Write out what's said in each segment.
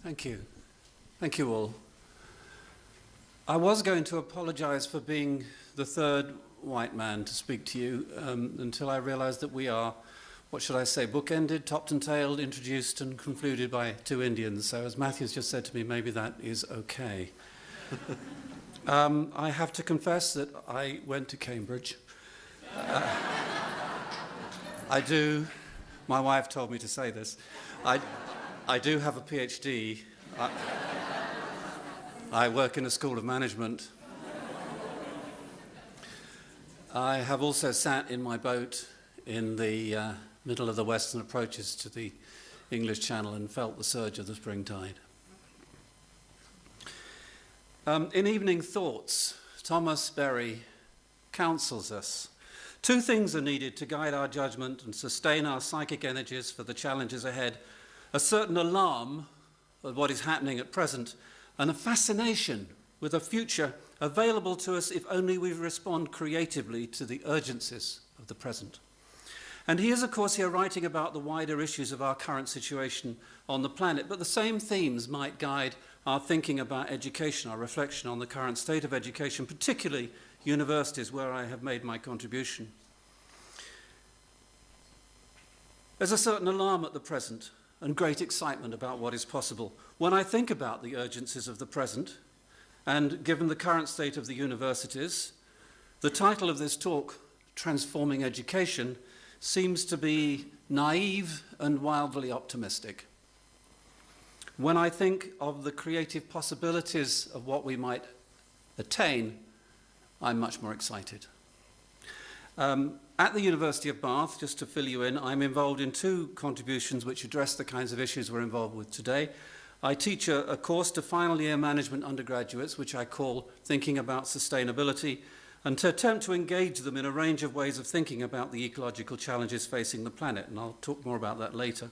Thank you. Thank you all. I was going to apologize for being the third white man to speak to you until I realized that we are, what should I say, bookended, topped and tailed, introduced and concluded by two Indians. So as Matthew's just said to me, maybe that is okay. I have to confess that I went to Cambridge. I do, my wife told me to say this, I do have a PhD. I work in a school of management. I have also sat in my boat in the middle of the western approaches to the English Channel and felt the surge of the spring tide. In Evening Thoughts, Thomas Berry counsels us. Two things are needed to guide our judgment and sustain our psychic energies for the challenges ahead. A certain alarm at what is happening at present, and a fascination with a future available to us if only we respond creatively to the urgencies of the present. And he is, of course, here writing about the wider issues of our current situation on the planet, but the same themes might guide our thinking about education, our reflection on the current state of education, particularly universities, where I have made my contribution. There's a certain alarm at the present and great excitement about what is possible. When I think about the urgencies of the present, and given the current state of the universities, the title of this talk, Transforming Education, seems to be naive and wildly optimistic. When I think of the creative possibilities of what we might attain, I'm much more excited. At the University of Bath, just to fill you in, I'm involved in two contributions which address the kinds of issues we're involved with today. I teach a course to final year management undergraduates, which I call Thinking About Sustainability, and to attempt to engage them in a range of ways of thinking about the ecological challenges facing the planet, and I'll talk more about that later.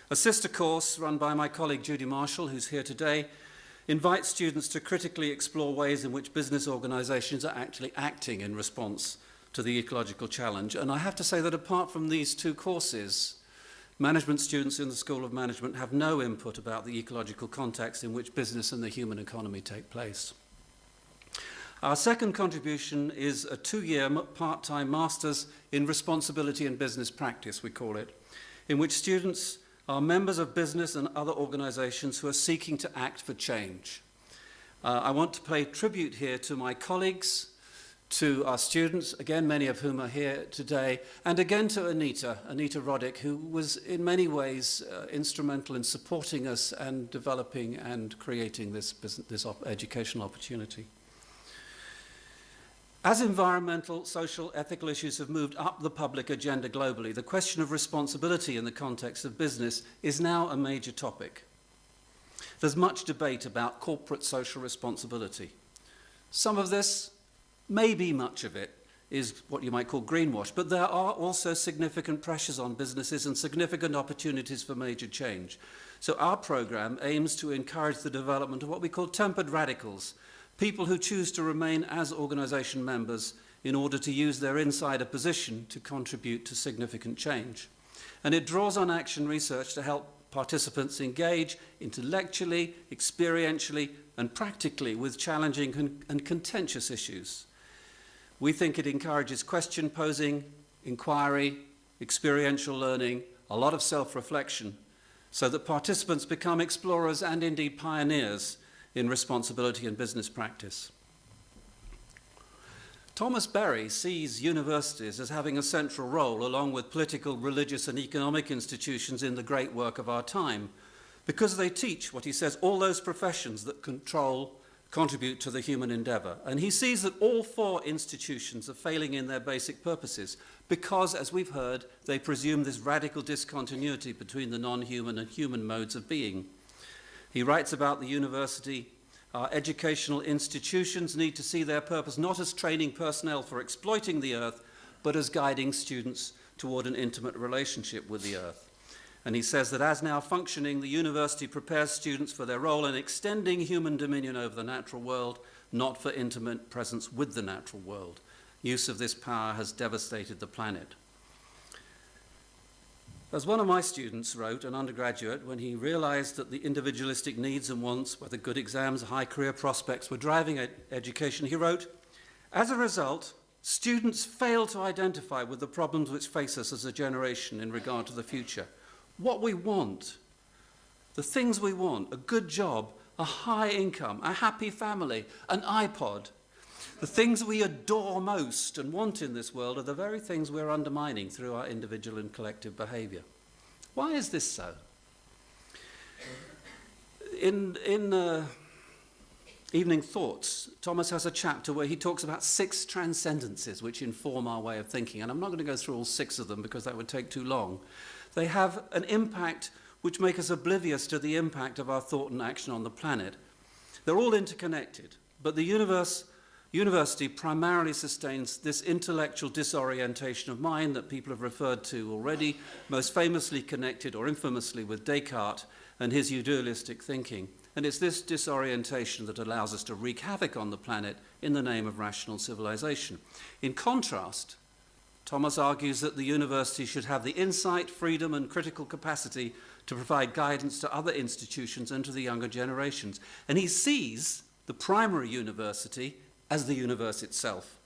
A sister course run by my colleague Judy Marshall, who's here today, invites students to critically explore ways in which business organisations are actually acting in response to the ecological challenge. And I have to say that apart from these two courses, management students in the School of Management have no input about the ecological context in which business and the human economy take place. Our second contribution is a 2-year part-time Masters in Responsibility and Business Practice, we call it, in which students are members of business and other organisations who are seeking to act for change. I want to pay tribute here to my colleagues, to our students, again, many of whom are here today, and again to Anita Roddick, who was in many ways instrumental in supporting us and developing and creating this educational opportunity. As environmental, social, ethical issues have moved up the public agenda globally, the question of responsibility in the context of business is now a major topic. There's much debate about corporate social responsibility. Some of this, maybe much of it, is what you might call greenwash, but there are also significant pressures on businesses and significant opportunities for major change. So our programme aims to encourage the development of what we call tempered radicals, people who choose to remain as organisation members in order to use their insider position to contribute to significant change. And it draws on action research to help participants engage intellectually, experientially, and practically with challenging and contentious issues. We think it encourages question posing, inquiry, experiential learning, a lot of self-reflection, so that participants become explorers and indeed pioneers in responsibility and business practice. Thomas Berry sees universities as having a central role, along with political, religious and economic institutions, in the great work of our time, because they teach, what he says, all those professions that contribute to the human endeavour. And he sees that all four institutions are failing in their basic purposes because, as we've heard, they presume this radical discontinuity between the non-human and human modes of being. He writes about the university, our educational institutions need to see their purpose not as training personnel for exploiting the earth, but as guiding students toward an intimate relationship with the earth. And he says that as now functioning, the university prepares students for their role in extending human dominion over the natural world, not for intimate presence with the natural world. Use of this power has devastated the planet. As one of my students wrote, an undergraduate, when he realized that the individualistic needs and wants, whether good exams or high career prospects, were driving education, he wrote, "As a result, students fail to identify with the problems which face us as a generation in regard to the future. What we want, the things we want, a good job, a high income, a happy family, an iPod, the things we adore most and want in this world are the very things we're undermining through our individual and collective behaviour." Why is this so? In Evening Thoughts, Thomas has a chapter where he talks about 6 transcendences which inform our way of thinking, and I'm not going to go through all 6 of them because that would take too long. They have an impact which make us oblivious to the impact of our thought and action on the planet. They're all interconnected, but the university primarily sustains this intellectual disorientation of mind that people have referred to already, most famously connected or infamously with Descartes and his idealistic thinking. And it's this disorientation that allows us to wreak havoc on the planet in the name of rational civilization. In contrast, Thomas argues that the university should have the insight, freedom, and critical capacity to provide guidance to other institutions and to the younger generations. And he sees the primary university as the universe itself.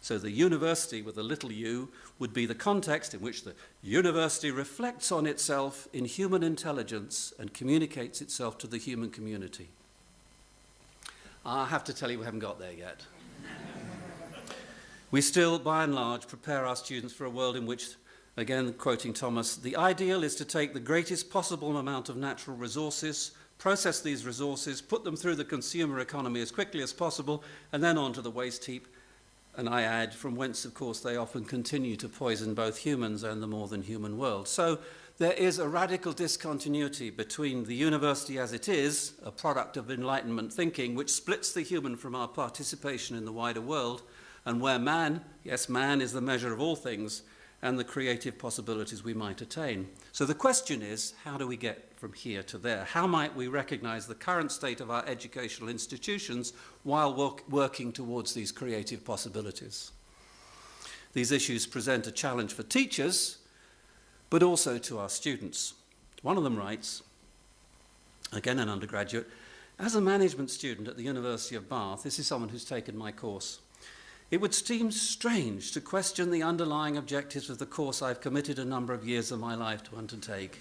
So the university with a little u would be the context in which the university reflects on itself in human intelligence and communicates itself to the human community. I have to tell you, we haven't got there yet. We still, by and large, prepare our students for a world in which, again quoting Thomas, the ideal is to take the greatest possible amount of natural resources, process these resources, put them through the consumer economy as quickly as possible, and then onto the waste heap. And I add, from whence, of course, they often continue to poison both humans and the more than human world. So there is a radical discontinuity between the university as it is, a product of Enlightenment thinking, which splits the human from our participation in the wider world, and where man, yes, man is the measure of all things, and the creative possibilities we might attain. So the question is, how do we get from here to there? How might we recognize the current state of our educational institutions while working towards these creative possibilities? These issues present a challenge for teachers, but also to our students. One of them writes, again an undergraduate, "As a management student at the University of Bath," this is someone who's taken my course, "it would seem strange to question the underlying objectives of the course I've committed a number of years of my life to undertake.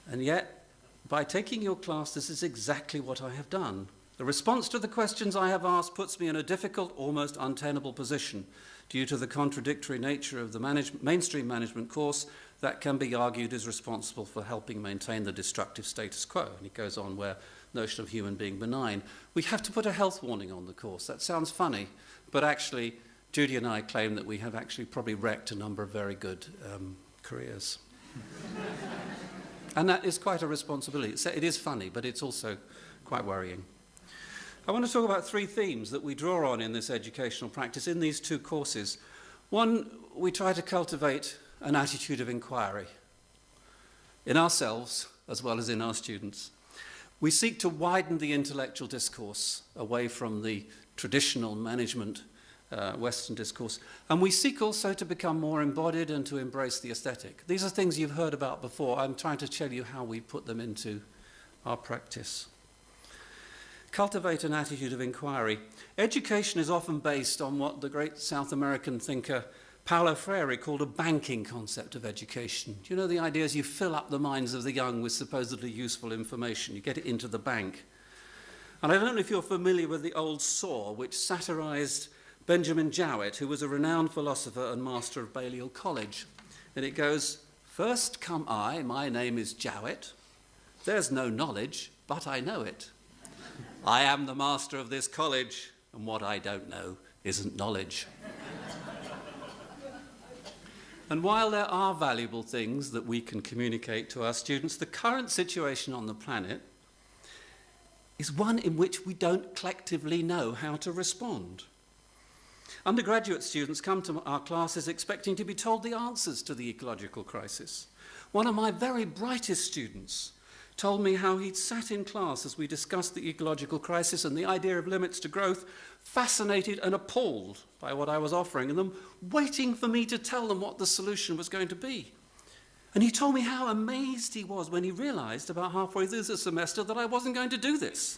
And yet, by taking your class, this is exactly what I have done. The response to the questions I have asked puts me in a difficult, almost untenable position due to the contradictory nature of the mainstream management course that can be argued is responsible for helping maintain the destructive status quo." And he goes on where notion of human being benign. We have to put a health warning on the course. That sounds funny, but actually, Judy and I claim that we have actually probably wrecked a number of very good careers. And that is quite a responsibility. It is funny, but it's also quite worrying. I want to talk about 3 themes that we draw on in this educational practice in these 2 courses. One, we try to cultivate an attitude of inquiry in ourselves as well as in our students. We seek to widen the intellectual discourse away from the traditional management Western discourse, and we seek also to become more embodied and to embrace the aesthetic. These are things you've heard about before. I'm trying to tell you how we put them into our practice. Cultivate an attitude of inquiry. Education is often based on what the great South American thinker Paulo Freire called a banking concept of education. Do you know the idea is you fill up the minds of the young with supposedly useful information. You get it into the bank. And I don't know if you're familiar with the old saw, which satirized Benjamin Jowett, who was a renowned philosopher and master of Balliol College. And it goes, "First come I, my name is Jowett. There's no knowledge, but I know it. I am the master of this college, and what I don't know isn't knowledge." And while there are valuable things that we can communicate to our students, the current situation on the planet is one in which we don't collectively know how to respond. Undergraduate students come to our classes expecting to be told the answers to the ecological crisis. One of my very brightest students told me how he'd sat in class as we discussed the ecological crisis and the idea of limits to growth, fascinated and appalled by what I was offering them, waiting for me to tell them what the solution was going to be. And he told me how amazed he was when he realized about halfway through the semester that I wasn't going to do this,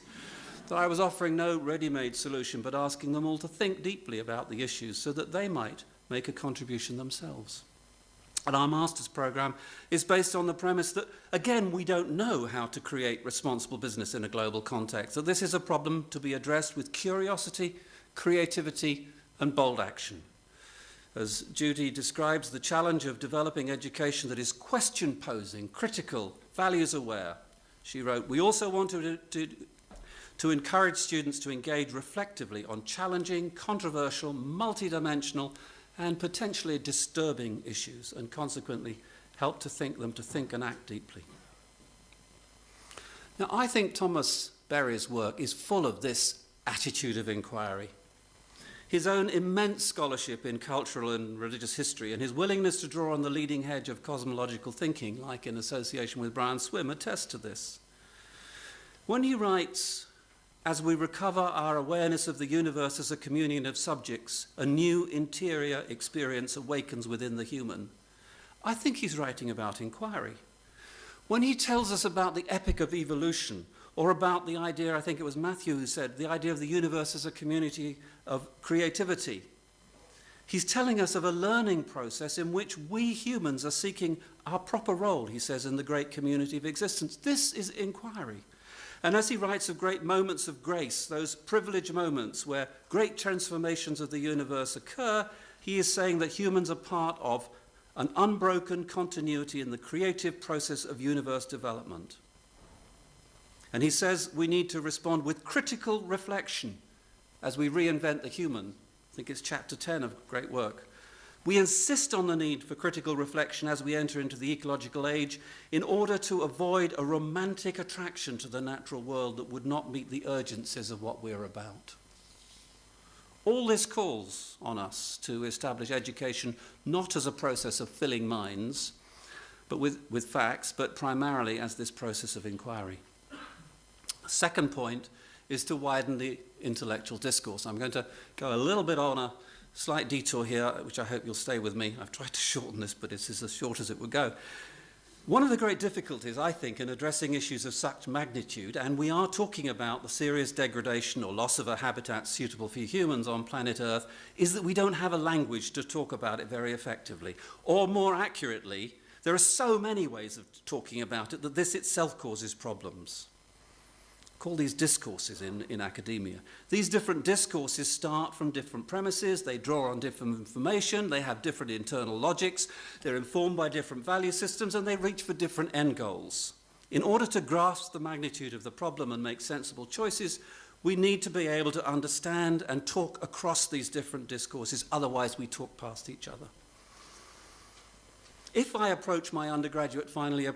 that I was offering no ready-made solution, but asking them all to think deeply about the issues so that they might make a contribution themselves. And our master's program is based on the premise that, again, we don't know how to create responsible business in a global context, that this is a problem to be addressed with curiosity, creativity, and bold action. As Judy describes, the challenge of developing education that is question-posing, critical, values-aware. She wrote, we also want to encourage students to engage reflectively on challenging, controversial, multidimensional, and potentially disturbing issues, and consequently help them to think and act deeply. Now, I think Thomas Berry's work is full of this attitude of inquiry. His own immense scholarship in cultural and religious history and his willingness to draw on the leading edge of cosmological thinking, like in association with Brian Swimme, attest to this. When he writes, as we recover our awareness of the universe as a communion of subjects, a new interior experience awakens within the human, I think he's writing about inquiry. When he tells us about the epic of evolution, or about the idea, I think it was Matthew who said, the idea of the universe as a community of creativity, he's telling us of a learning process in which we humans are seeking our proper role, he says, in the great community of existence. This is inquiry. And as he writes of great moments of grace, those privileged moments where great transformations of the universe occur, he is saying that humans are part of an unbroken continuity in the creative process of universe development. And he says we need to respond with critical reflection as we reinvent the human. I think it's chapter 10 of great work. We insist on the need for critical reflection as we enter into the ecological age in order to avoid a romantic attraction to the natural world that would not meet the urgencies of what we're about. All this calls on us to establish education not as a process of filling minds, but with facts, but primarily as this process of inquiry. The second point is to widen the intellectual discourse. I'm going to go a little bit on a slight detour here, which I hope you'll stay with me. I've tried to shorten this, but this is as short as it would go. One of the great difficulties, I think, in addressing issues of such magnitude, and we are talking about the serious degradation or loss of a habitat suitable for humans on planet Earth, is that we don't have a language to talk about it very effectively. Or more accurately, there are so many ways of talking about it that this itself causes problems. Call these discourses in academia. These different discourses start from different premises, they draw on different information, they have different internal logics, they're informed by different value systems, and they reach for different end goals. In order to grasp the magnitude of the problem and make sensible choices, we need to be able to understand and talk across these different discourses, otherwise we talk past each other. If I approach my undergraduate final year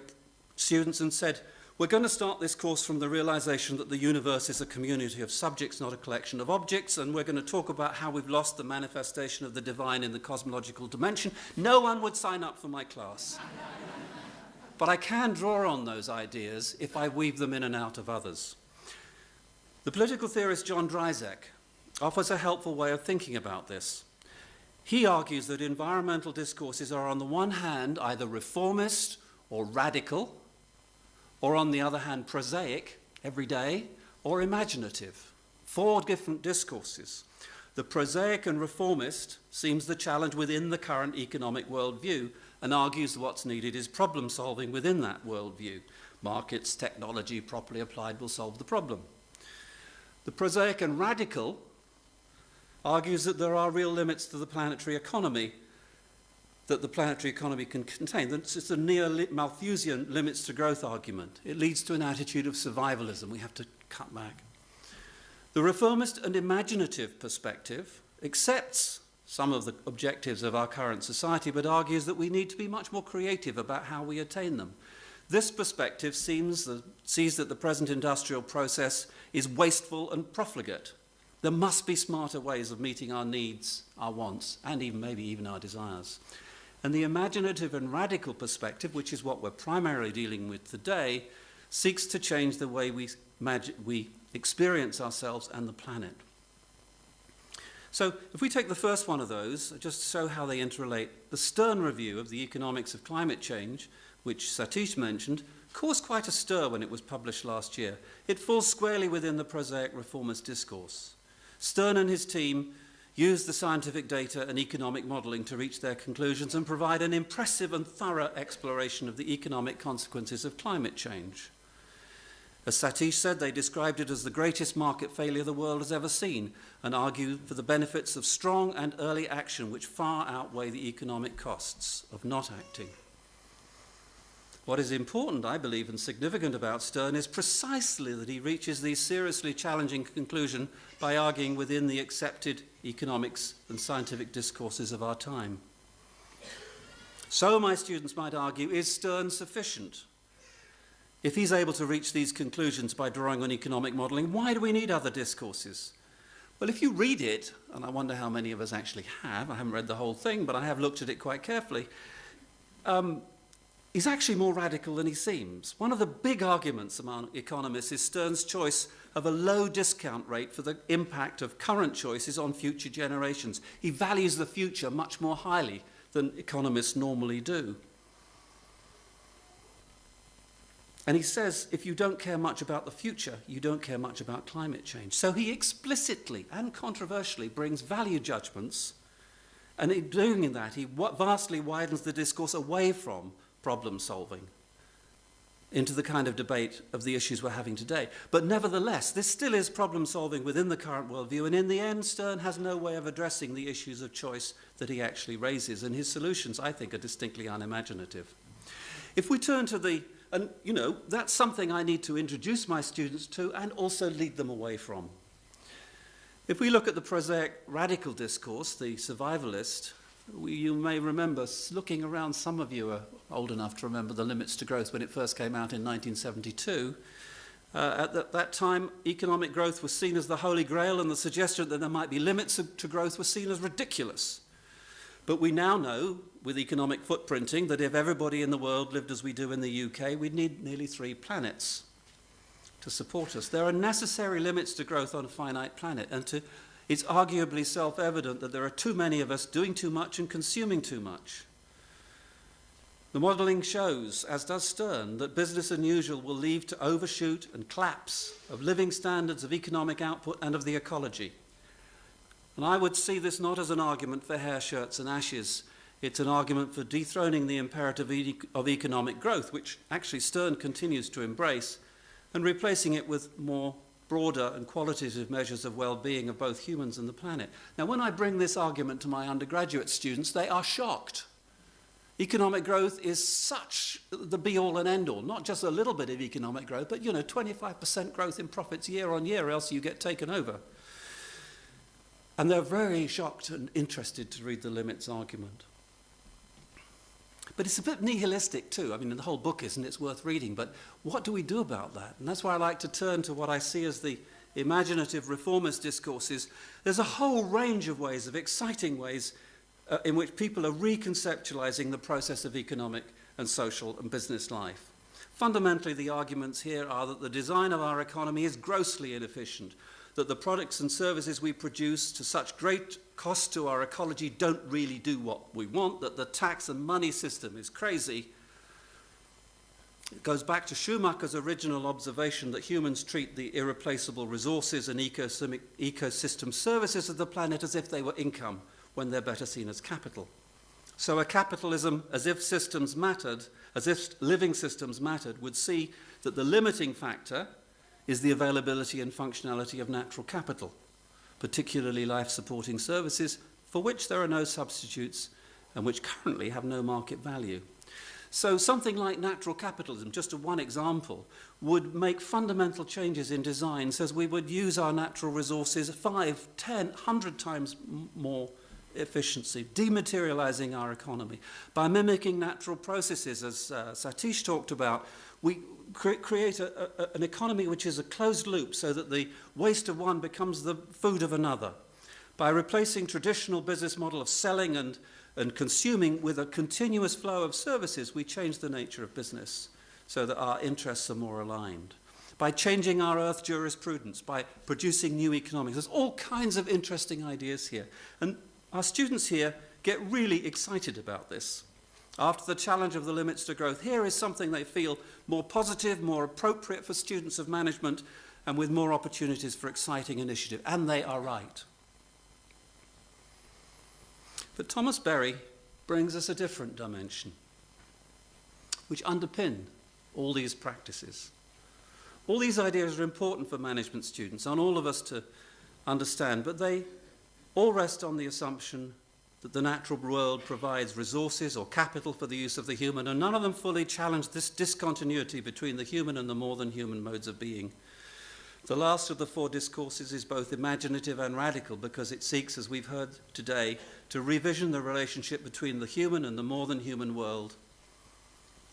students and said, we're going to start this course from the realization that the universe is a community of subjects, not a collection of objects, and we're going to talk about how we've lost the manifestation of the divine in the cosmological dimension, no one would sign up for my class. But I can draw on those ideas if I weave them in and out of others. The political theorist John Dryzek offers a helpful way of thinking about this. He argues that environmental discourses are on the one hand either reformist or radical, or on the other hand, prosaic, everyday, or imaginative. 4 different discourses. The prosaic and reformist seems the challenge within the current economic worldview and argues what's needed is problem solving within that worldview. Markets, technology, properly applied will solve the problem. The prosaic and radical argues that there are real limits to the planetary economy that the planetary economy can contain. It's a neo-Malthusian limits to growth argument. It leads to an attitude of survivalism. We have to cut back. The reformist and imaginative perspective accepts some of the objectives of our current society, but argues that we need to be much more creative about how we attain them. This perspective sees that the present industrial process is wasteful and profligate. There must be smarter ways of meeting our needs, our wants, and maybe even our desires. And the imaginative and radical perspective, which is what we're primarily dealing with today, seeks to change the way we experience ourselves and the planet. So if we take the first one of those, just to show how they interrelate, the Stern Review of the Economics of Climate Change which Satish mentioned, caused quite a stir when it was published last year. It falls squarely within the prosaic reformist discourse. Stern and his team used the scientific data and economic modelling to reach their conclusions and provide an impressive and thorough exploration of the economic consequences of climate change. As Satish said, they described it as the greatest market failure the world has ever seen and argued for the benefits of strong and early action which far outweigh the economic costs of not acting. What is important, I believe, and significant about Stern is precisely that he reaches these seriously challenging conclusions by arguing within the accepted economics and scientific discourses of our time. So, my students might argue, is Stern sufficient? If he's able to reach these conclusions by drawing on economic modelling, why do we need other discourses? Well, if you read it, and I wonder how many of us actually have, I haven't read the whole thing, but I have looked at it quite carefully, he's actually more radical than he seems. One of the big arguments among economists is Stern's choice of a low discount rate for the impact of current choices on future generations. He values the future much more highly than economists normally do. And he says, if you don't care much about the future, you don't care much about climate change. So he explicitly and controversially brings value judgments, and in doing that, he vastly widens the discourse away from problem solving into the kind of debate of the issues we're having today. But nevertheless, this still is problem solving within the current worldview, and in the end, Stern has no way of addressing the issues of choice that he actually raises, and his solutions, I think, are distinctly unimaginative. If we turn to and, you know, that's something I need to introduce my students to and also lead them away from. If we look at the prosaic radical discourse, the survivalist, you may remember looking around, some of you are old enough to remember The Limits to Growth when it first came out in 1972. At that time, economic growth was seen as the holy grail, and the suggestion that there might be limits to growth was seen as ridiculous. But we now know, with economic footprinting, that if everybody in the world lived as we do in the UK, we'd need nearly 3 planets to support us. There are necessary limits to growth on a finite planet, and it's arguably self-evident that there are too many of us doing too much and consuming too much. The modelling shows, as does Stern, that business as usual will lead to overshoot and collapse of living standards, of economic output, and of the ecology. And I would see this not as an argument for hair shirts and ashes. It's an argument for dethroning the imperative of economic growth, which actually Stern continues to embrace, and replacing it with more broader and qualitative measures of well-being of both humans and the planet. Now, when I bring this argument to my undergraduate students, they are shocked. Economic growth is such the be-all and end-all, not just a little bit of economic growth, but, 25% growth in profits year on year, else you get taken over. And they're very shocked and interested to read the limits argument. But it's a bit nihilistic too. I mean, the whole book isn't, it's worth reading, but what do we do about that? And that's why I like to turn to what I see as the imaginative reformist discourses. There's a whole range of ways, of exciting ways, in which people are reconceptualizing the process of economic and social and business life. Fundamentally, the arguments here are that the design of our economy is grossly inefficient, that the products and services we produce to such great cost to our ecology don't really do what we want, that the tax and money system is crazy. It goes back to Schumacher's original observation that humans treat the irreplaceable resources and ecosystem services of the planet as if they were income, when they're better seen as capital. So a capitalism, as if systems mattered, as if living systems mattered, would see that the limiting factor is the availability and functionality of natural capital, particularly life-supporting services, for which there are no substitutes and which currently have no market value. So something like natural capitalism, just one example, would make fundamental changes in design so as we would use our natural resources 5, 10, 100 times more efficiency, dematerializing our economy. By mimicking natural processes, as Satish talked about, we create an economy which is a closed loop so that the waste of one becomes the food of another. By replacing traditional business model of selling and consuming with a continuous flow of services, we change the nature of business so that our interests are more aligned. By changing our earth jurisprudence, by producing new economics. There's all kinds of interesting ideas here. And our students here get really excited about this. After the challenge of the limits to growth, here is something they feel more positive, more appropriate for students of management, and with more opportunities for exciting initiative. And they are right. But Thomas Berry brings us a different dimension, which underpin all these practices. All these ideas are important for management students, and all of us to understand, but they all rest on the assumption that the natural world provides resources or capital for the use of the human, and none of them fully challenge this discontinuity between the human and the more than human modes of being. The last of the four discourses is both imaginative and radical because it seeks, as we've heard today, to revision the relationship between the human and the more than human world.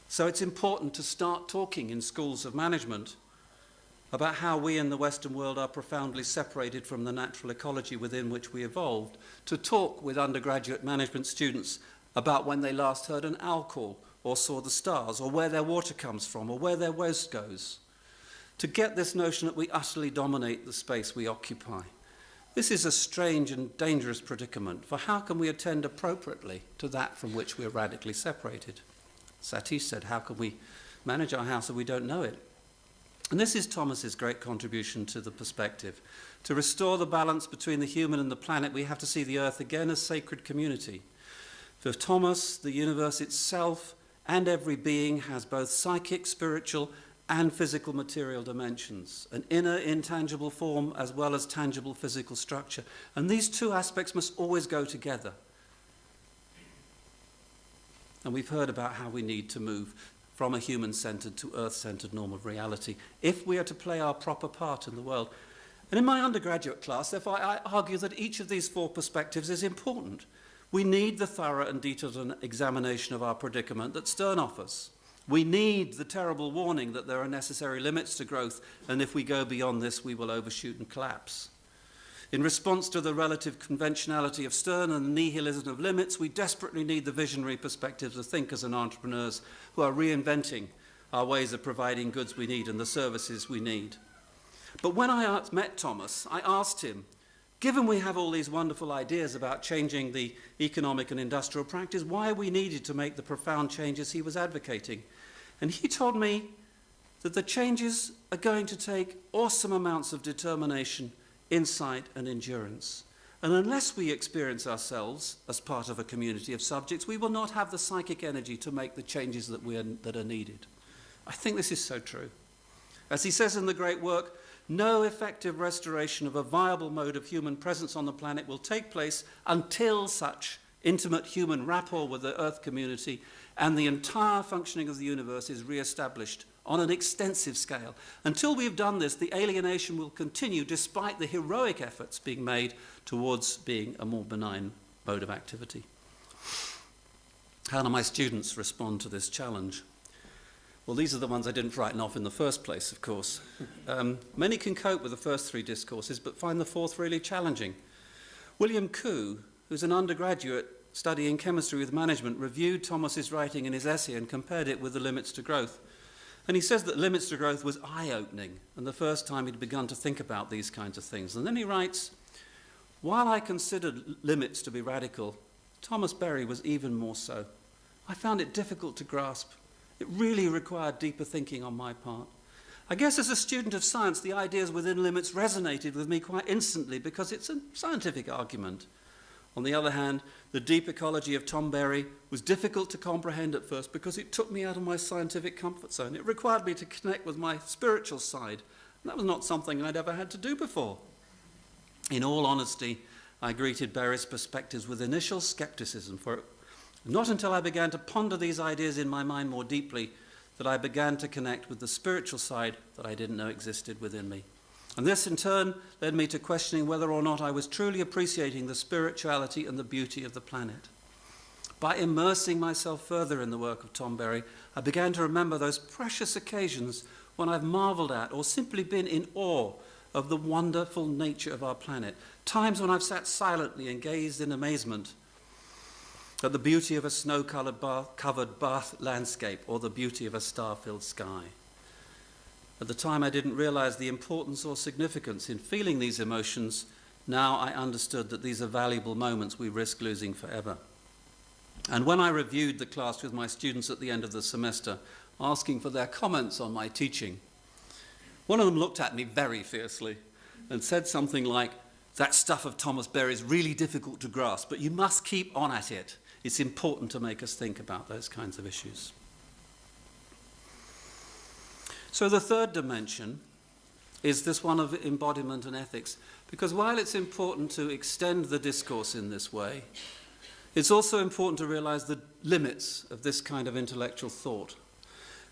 So it's important to start talking in schools of management about how we in the Western world are profoundly separated from the natural ecology within which we evolved, to talk with undergraduate management students about when they last heard an owl call or saw the stars, or where their water comes from, or where their waste goes, to get this notion that we utterly dominate the space we occupy. This is a strange and dangerous predicament, for how can we attend appropriately to that from which we are radically separated? Satish said, how can we manage our house if we don't know it? And this is Thomas's great contribution to the perspective. To restore the balance between the human and the planet, we have to see the earth again as sacred community. For Thomas, the universe itself and every being has both psychic, spiritual, and physical material dimensions, an inner intangible form as well as tangible physical structure. And these two aspects must always go together. And we've heard about how we need to move from a human-centered to earth-centered norm of reality if we are to play our proper part in the world. And in my undergraduate class, therefore, I argue that each of these four perspectives is important. We need the thorough and detailed examination of our predicament that Stern offers. We need the terrible warning that there are necessary limits to growth, and if we go beyond this, we will overshoot and collapse. In response to the relative conventionality of Stern and the nihilism of limits, we desperately need the visionary perspectives of thinkers and entrepreneurs who are reinventing our ways of providing goods we need and the services we need. But when I met Thomas, I asked him, given we have all these wonderful ideas about changing the economic and industrial practice, why we needed to make the profound changes he was advocating. And he told me that the changes are going to take awesome amounts of determination, insight and endurance. And unless we experience ourselves as part of a community of subjects, we will not have the psychic energy to make the changes that are needed. I think this is so true. As he says in the great work, no effective restoration of a viable mode of human presence on the planet will take place until such intimate human rapport with the Earth community and the entire functioning of the universe is re-established on an extensive scale. Until we have done this, the alienation will continue despite the heroic efforts being made towards being a more benign mode of activity. How do my students respond to this challenge? Well, these are the ones I didn't frighten off in the first place, of course. Many can cope with the first three discourses, but find the fourth really challenging. William Koo, who's an undergraduate studying chemistry with management, reviewed Thomas's writing in his essay and compared it with The Limits to Growth. And he says that Limits to Growth was eye-opening, and the first time he'd begun to think about these kinds of things. And then he writes, while I considered limits to be radical, Thomas Berry was even more so. I found it difficult to grasp. It really required deeper thinking on my part. I guess as a student of science, the ideas within limits resonated with me quite instantly because it's a scientific argument. On the other hand, the deep ecology of Tom Berry was difficult to comprehend at first because it took me out of my scientific comfort zone. It required me to connect with my spiritual side. And that was not something I'd ever had to do before. In all honesty, I greeted Berry's perspectives with initial skepticism, for not until I began to ponder these ideas in my mind more deeply that I began to connect with the spiritual side that I didn't know existed within me. And this in turn led me to questioning whether or not I was truly appreciating the spirituality and the beauty of the planet. By immersing myself further in the work of Tom Berry, I began to remember those precious occasions when I've marveled at or simply been in awe of the wonderful nature of our planet. Times when I've sat silently and gazed in amazement at the beauty of a snow-covered Bath landscape or the beauty of a star-filled sky. At the time, I didn't realize the importance or significance in feeling these emotions. Now I understood that these are valuable moments we risk losing forever. And when I reviewed the class with my students at the end of the semester, asking for their comments on my teaching, one of them looked at me very fiercely and said something like, "That stuff of Thomas Berry is really difficult to grasp, but you must keep on at it. It's important to make us think about those kinds of issues." So the third dimension is this one of embodiment and ethics, because while it's important to extend the discourse in this way, it's also important to realize the limits of this kind of intellectual thought.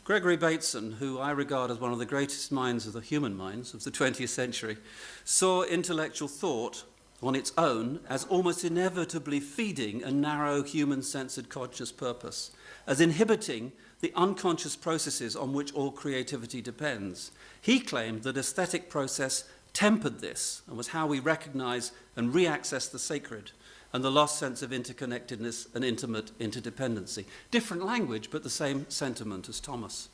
Gregory Bateson, who I regard as one of the greatest minds of the human minds of the 20th century, saw intellectual thought on its own as almost inevitably feeding a narrow human-centered conscious purpose, as inhibiting the unconscious processes on which all creativity depends. He claimed that aesthetic process tempered this and was how we recognize and re-access the sacred and the lost sense of interconnectedness and intimate interdependency. Different language, but the same sentiment as Thomas.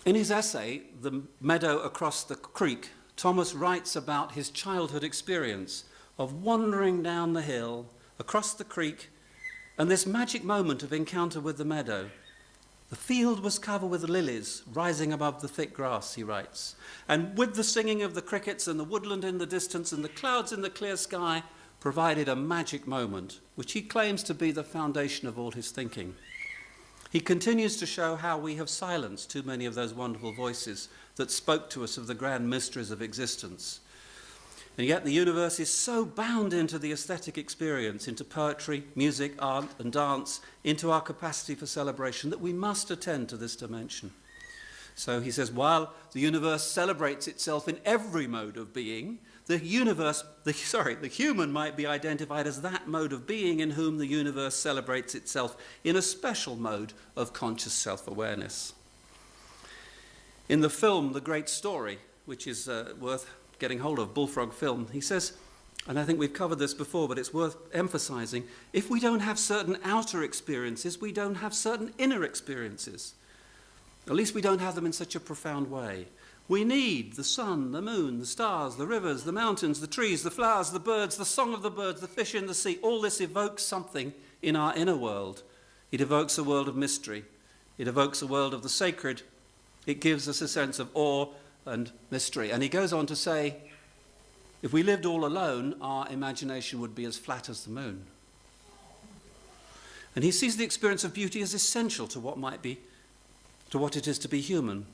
In his essay, The Meadow Across the Creek, Thomas writes about his childhood experience of wandering down the hill, across the creek, and this magic moment of encounter with the meadow. The field was covered with lilies rising above the thick grass, he writes, and with the singing of the crickets and the woodland in the distance and the clouds in the clear sky, provided a magic moment, which he claims to be the foundation of all his thinking. He continues to show how we have silenced too many of those wonderful voices that spoke to us of the grand mysteries of existence. And yet the universe is so bound into the aesthetic experience, into poetry, music, art, and dance, into our capacity for celebration, that we must attend to this dimension. So he says, while the universe celebrates itself in every mode of being, the human might be identified as that mode of being in whom the universe celebrates itself in a special mode of conscious self-awareness. In the film The Great Story, which is worth getting hold of, Bullfrog film, he says, and I think we've covered this before, but it's worth emphasizing, if we don't have certain outer experiences, we don't have certain inner experiences. At least we don't have them in such a profound way. We need the sun, the moon, the stars, the rivers, the mountains, the trees, the flowers, the birds, the song of the birds, the fish in the sea. All this evokes something in our inner world. It evokes a world of mystery. It evokes a world of the sacred. It gives us a sense of awe and mystery. And he goes on to say, if we lived all alone, our imagination would be as flat as the moon. And he sees the experience of beauty as essential to what it is to be human.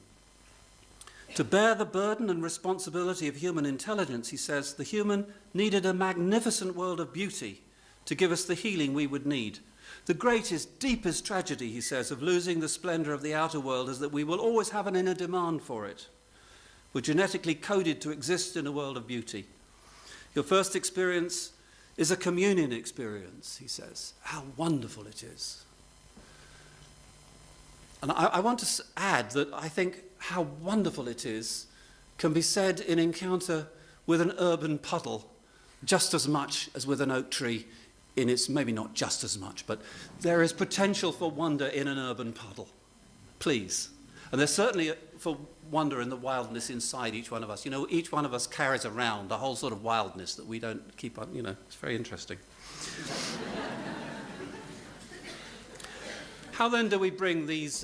To bear the burden and responsibility of human intelligence, he says, the human needed a magnificent world of beauty to give us the healing we would need. The greatest, deepest tragedy, he says, of losing the splendor of the outer world is that we will always have an inner demand for it. We're genetically coded to exist in a world of beauty. Your first experience is a communion experience, he says. How wonderful it is. And I want to add that I think how wonderful it is can be said in encounter with an urban puddle just as much as with an oak tree in its, maybe not just as much, but there is potential for wonder in an urban puddle. Please. And there's certainly for wonder in the wildness inside each one of us. You know, each one of us carries around a whole sort of wildness that we don't keep on, you know, it's very interesting. How then do we bring these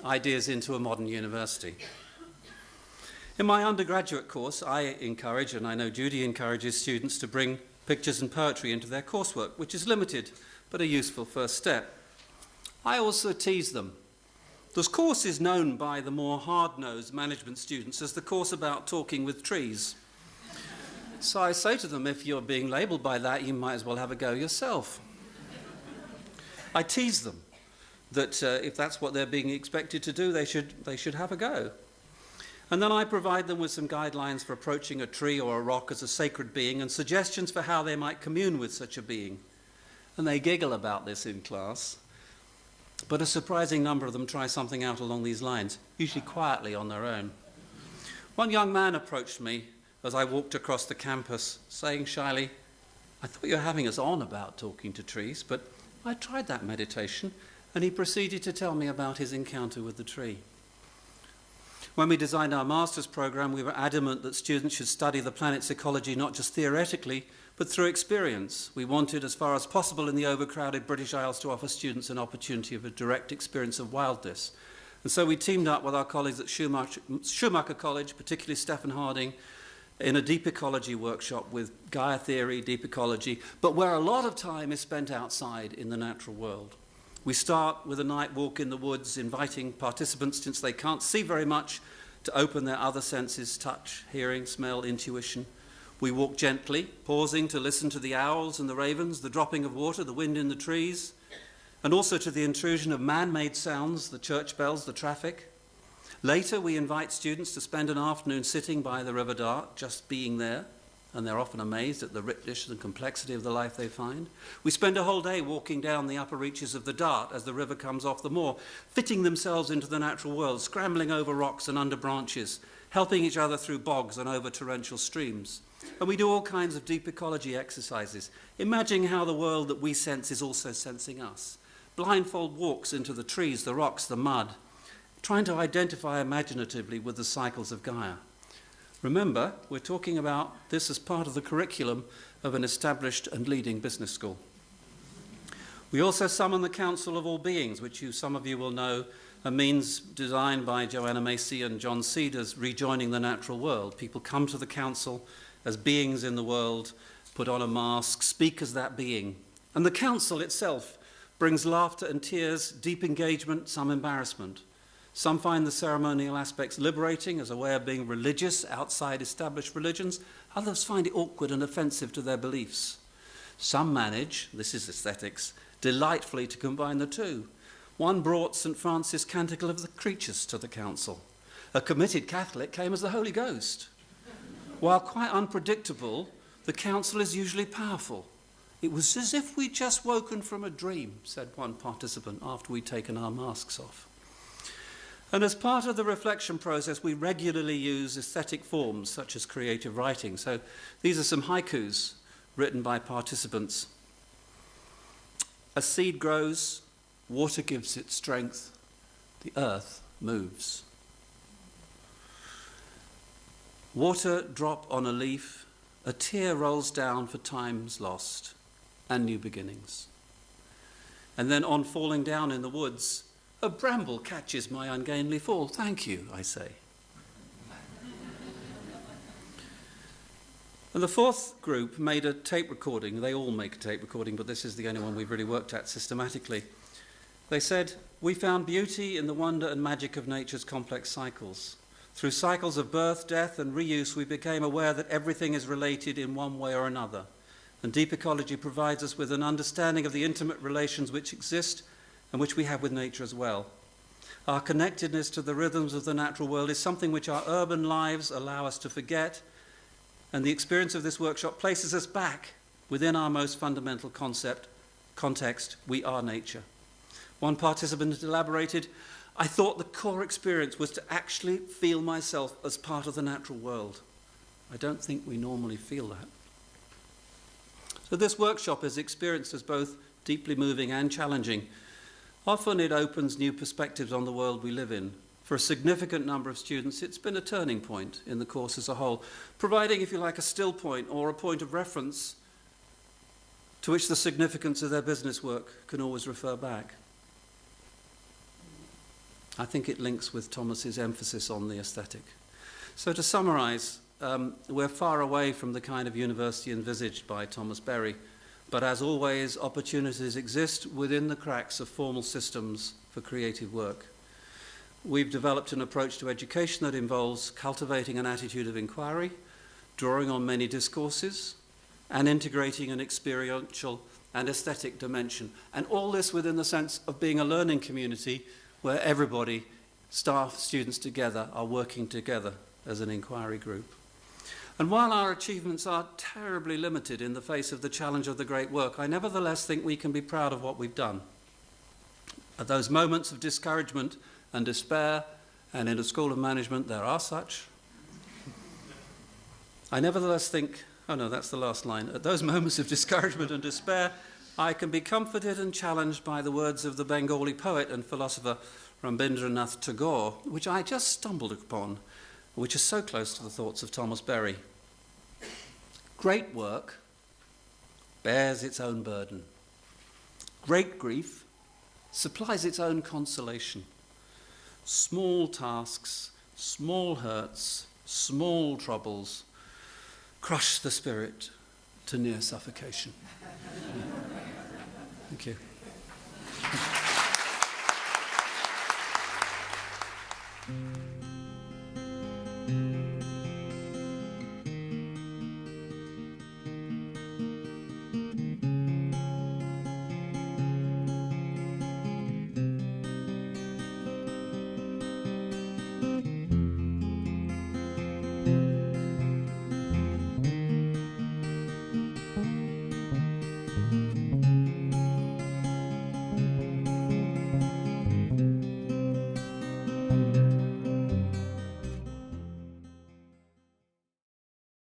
ideas into a modern university? In my undergraduate course, I encourage, and I know Judy encourages students to bring pictures and poetry into their coursework, which is limited, but a useful first step. I also tease them. This course is known by the more hard-nosed management students as the course about talking with trees. So I say to them, if you're being labelled by that, you might as well have a go yourself. I tease them that if that's what they're being expected to do, they should have a go. And then I provide them with some guidelines for approaching a tree or a rock as a sacred being and suggestions for how they might commune with such a being. And they giggle about this in class, but a surprising number of them try something out along these lines, usually quietly on their own. One young man approached me as I walked across the campus, saying shyly, "I thought you were having us on about talking to trees, but I tried that meditation," and he proceeded to tell me about his encounter with the tree. When we designed our master's program, we were adamant that students should study the planet's ecology not just theoretically, but through experience. We wanted, as far as possible in the overcrowded British Isles, to offer students an opportunity of a direct experience of wildness. And so we teamed up with our colleagues at Schumacher College, particularly Stephen Harding, in a deep ecology workshop with Gaia theory, deep ecology, but where a lot of time is spent outside in the natural world. We start with a night walk in the woods, inviting participants, since they can't see very much, to open their other senses: touch, hearing, smell, intuition. We walk gently, pausing to listen to the owls and the ravens, the dropping of water, the wind in the trees, and also to the intrusion of man-made sounds, the church bells, the traffic. Later, we invite students to spend an afternoon sitting by the River Dart, just being there, and they're often amazed at the richness and complexity of the life they find. We spend a whole day walking down the upper reaches of the Dart as the river comes off the moor, fitting themselves into the natural world, scrambling over rocks and under branches, helping each other through bogs and over torrential streams. And we do all kinds of deep ecology exercises, imagining how the world that we sense is also sensing us. Blindfold walks into the trees, the rocks, the mud, trying to identify imaginatively with the cycles of Gaia. Remember, we're talking about this as part of the curriculum of an established and leading business school. We also summon the Council of All Beings, which some of you will know, a means designed by Joanna Macy and John Cedars, rejoining the natural world. People come to the council as beings in the world, put on a mask, speak as that being. And the council itself brings laughter and tears, deep engagement, some embarrassment. Some find the ceremonial aspects liberating as a way of being religious outside established religions. Others find it awkward and offensive to their beliefs. Some manage, this is aesthetics, delightfully to combine the two. One brought St. Francis' Canticle of the Creatures to the council. A committed Catholic came as the Holy Ghost. While quite unpredictable, the council is usually powerful. It was as if we'd just woken from a dream, said one participant after we'd taken our masks off. And as part of the reflection process, we regularly use aesthetic forms such as creative writing. So these are some haikus written by participants. A seed grows, water gives it strength, the earth moves. Water drop on a leaf, a tear rolls down for times lost and new beginnings. And then on falling down in the woods, a bramble catches my ungainly fall. Thank you, I say. And the fourth group made a tape recording. They all make a tape recording, but this is the only one we've really worked at systematically. They said, "We found beauty in the wonder and magic of nature's complex cycles. Through cycles of birth, death, and reuse, we became aware that everything is related in one way or another. And deep ecology provides us with an understanding of the intimate relations which exist and which we have with nature as well. Our connectedness to the rhythms of the natural world is something which our urban lives allow us to forget, and the experience of this workshop places us back within our most fundamental context, we are nature." One participant elaborated, "I thought the core experience was to actually feel myself as part of the natural world. I don't think we normally feel that." So this workshop is experienced as both deeply moving and challenging. Often it opens new perspectives on the world we live in. For a significant number of students, it's been a turning point in the course as a whole, providing, if you like, a still point or a point of reference to which the significance of their business work can always refer back. I think it links with Thomas's emphasis on the aesthetic. So to summarize, we're far away from the kind of university envisaged by Thomas Berry, but as always, opportunities exist within the cracks of formal systems for creative work. We've developed an approach to education that involves cultivating an attitude of inquiry, drawing on many discourses, and integrating an experiential and aesthetic dimension. And all this within the sense of being a learning community where everybody, staff, students together, are working together as an inquiry group. And while our achievements are terribly limited in the face of the challenge of the great work, I nevertheless think we can be proud of what we've done. At those moments of discouragement and despair, and in a school of management there are such, I nevertheless think, oh no, that's the last line. At those moments of discouragement and despair, I can be comforted and challenged by the words of the Bengali poet and philosopher Rabindranath Tagore, which I just stumbled upon, which is so close to the thoughts of Thomas Berry. Great work bears its own burden. Great grief supplies its own consolation. Small tasks, small hurts, small troubles crush the spirit to near suffocation. Thank you.